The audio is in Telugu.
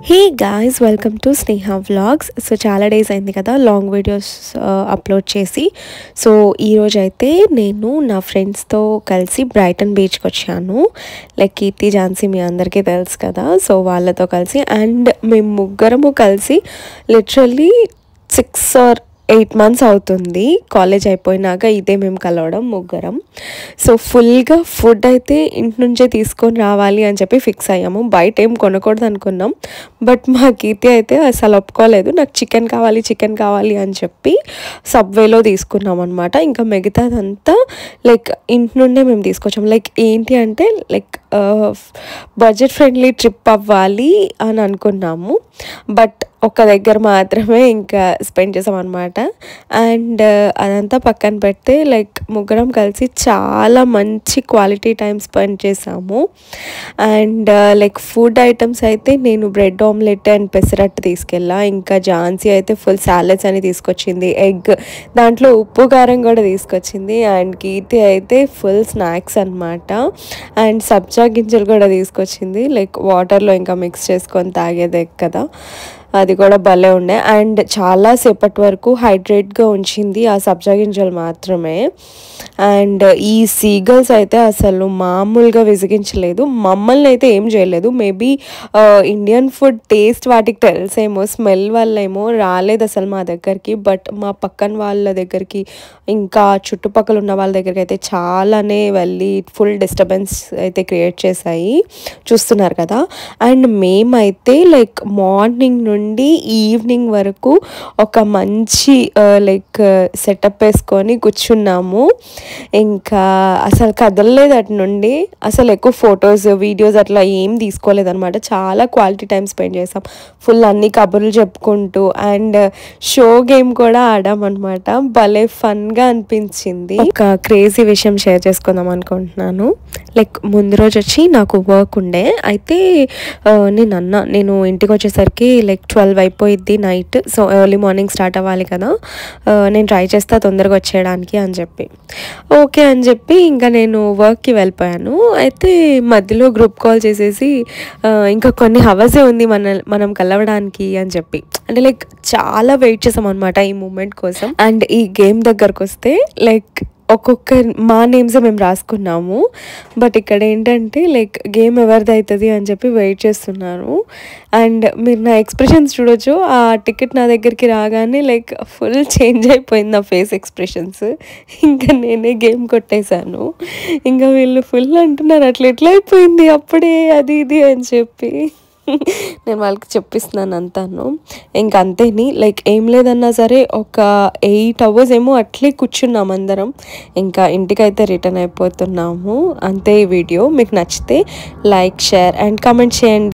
Hey guys, welcome to Sneha vlogs. So చాలా డేస్ అయింది కదా లాంగ్ వీడియోస్ అప్లోడ్ చేసి. సో ఈరోజు అయితే నేను నా ఫ్రెండ్స్తో కలిసి బ్రైటన్ బీచ్కి వచ్చాను. లైక్ కీర్తి, ఝాన్సీ మీ అందరికీ తెలుసు కదా. సో వాళ్ళతో కలిసి అండ్ మేము ముగ్గురము కలిసి లిటరల్లీ 6 or 8 months అవుతుంది కాలేజ్ అయిపోయినాక ఇదే మేము కలవడం ముగ్గురం. సో ఫుల్గా ఫుడ్ అయితే ఇంటి నుంచే తీసుకొని రావాలి అని చెప్పి ఫిక్స్ అయ్యాము. బయట ఏం కొనకూడదు అనుకున్నాం, బట్ మా కీర్తి అయితే అసలు ఒప్పుకోలేదు. నాకు చికెన్ కావాలి అని చెప్పి సబ్వేలో తీసుకున్నాం అనమాట. ఇంకా మిగతాదంతా లైక్ ఇంటి నుండే మేము తీసుకొచ్చాం. లైక్ ఏంటి అంటే లైక్ బడ్జెట్ ఫ్రెండ్లీ ట్రిప్ అవ్వాలి అని అనుకున్నాము, బట్ ఒక దగ్గర మాత్రమే ఇంకా స్పెండ్ చేసాం అనమాట. అండ్ అదంతా పక్కన పెడితే లైక్ ముగ్గురం కలిసి చాలా మంచి క్వాలిటీ టైం స్పెండ్ చేసాము. అండ్ లైక్ ఫుడ్ ఐటమ్స్ అయితే నేను బ్రెడ్ ఆమ్లెట్ అండ్ పెసరట్టు తీసుకెళ్ళా. ఇంకా ఝాన్సీ అయితే ఫుల్ సాలెడ్స్ అని తీసుకొచ్చింది, ఎగ్, దాంట్లో ఉప్పు కారం కూడా తీసుకొచ్చింది. అండ్ కీర్తి అయితే ఫుల్ స్నాక్స్ అనమాట. అండ్ సబ్జా గింజలు కూడా తీసుకొచ్చింది, లైక్ వాటర్లో ఇంకా మిక్స్ చేసుకొని తాగేదే కదా, అది కూడా భలే ఉండే. అండ్ చాలాసేపటి వరకు హైడ్రేట్గా ఉంచింది ఆ సబ్జా గింజలు మాత్రమే. అండ్ ఈ సీగల్స్ అయితే అసలు మామూలుగా విసిగించలేదు, మమ్మల్ని అయితే ఏం చేయలేదు. మేబీ ఇండియన్ ఫుడ్ టేస్ట్ వాటికి తెలుసేమో, స్మెల్ వల్ల ఏమో రాలేదు అసలు మా దగ్గరికి. బట్ మా పక్కన వాళ్ళ దగ్గరికి ఇంకా చుట్టుపక్కల ఉన్న వాళ్ళ దగ్గరికి అయితే చాలానే వెళ్ళి ఫుల్ డిస్టర్బెన్స్ అయితే క్రియేట్ చేశాయి, చూస్తున్నారు కదా. అండ్ మేమైతే లైక్ మార్నింగ్ నుండి ఈవినింగ్ వరకు ఒక మంచి లైక్ సెటప్ వేసుకొని కూర్చున్నాము. ఇంకా అసలు కదలలేదు అటు నుండి. అసలు ఎక్కువ ఫొటోస్ వీడియోస్ అట్లా ఏం తీసుకోలేదు అనమాట. చాలా క్వాలిటీ టైం స్పెండ్ చేసాం, ఫుల్ అన్ని కబుర్లు చెప్పుకుంటూ. అండ్ షో గేమ్ కూడా ఆడామన్నమాట. భలే ఫన్గా అనిపించింది. ఒక క్రేజీ విషయం షేర్ చేసుకుందాం అనుకుంటున్నాను. లైక్ ముందు రోజు వచ్చి నాకు వర్క్ ఉండే, అయితే నేను ఇంటికి వచ్చేసరికి లైక్ 12 అయిపోయిద్ది night. So early morning start అవ్వాలి కదా, నేను ట్రై చేస్తా తొందరగా వచ్చేయడానికి అని చెప్పి ఓకే అని చెప్పి ఇంకా నేను వర్క్కి వెళ్ళిపోయాను. అయితే మధ్యలో గ్రూప్ కాల్ చేసేసి ఇంకా కొన్ని హవర్సే ఉంది మనం కలవడానికి అని చెప్పి, అంటే లైక్ చాలా వెయిట్ చేసాం అనమాట ఈ మూమెంట్ కోసం. అండ్ ఈ గేమ్ దగ్గరకు వస్తే లైక్ ఒక్కొక్క మా నేమ్స్ మేము రాసుకున్నాము, బట్ ఇక్కడ ఏంటంటే లైక్ గేమ్ ఎవరిది అవుతుంది అని చెప్పి వెయిట్ చేస్తున్నాను. అండ్ మీరు నా ఎక్స్ప్రెషన్స్ చూడొచ్చు. ఆ టికెట్ నా దగ్గరికి రాగానే లైక్ ఫుల్ చేంజ్ అయిపోయింది నా ఫేస్ ఎక్స్ప్రెషన్స్. ఇంకా నేనే గేమ్ కొట్టేశాను. ఇంకా వీళ్ళు ఫుల్ అంటున్నారు అట్లా ఎట్లా అయిపోయింది అప్పుడే అది ఇది అని చెప్పి. నేను వాళ్ళకి చెప్పిస్తున్నాను అంతాను. ఇంక అంతేని లైక్ ఏం లేదన్నా సరే ఒక 8 hours ఏమో అట్లే కూర్చున్నాం అందరం. ఇంకా ఇంటికైతే రిటర్న్ అయిపోతున్నాము. అంతే ఈ వీడియో. మీకు నచ్చితే లైక్, షేర్ అండ్ కామెంట్ చేయండి.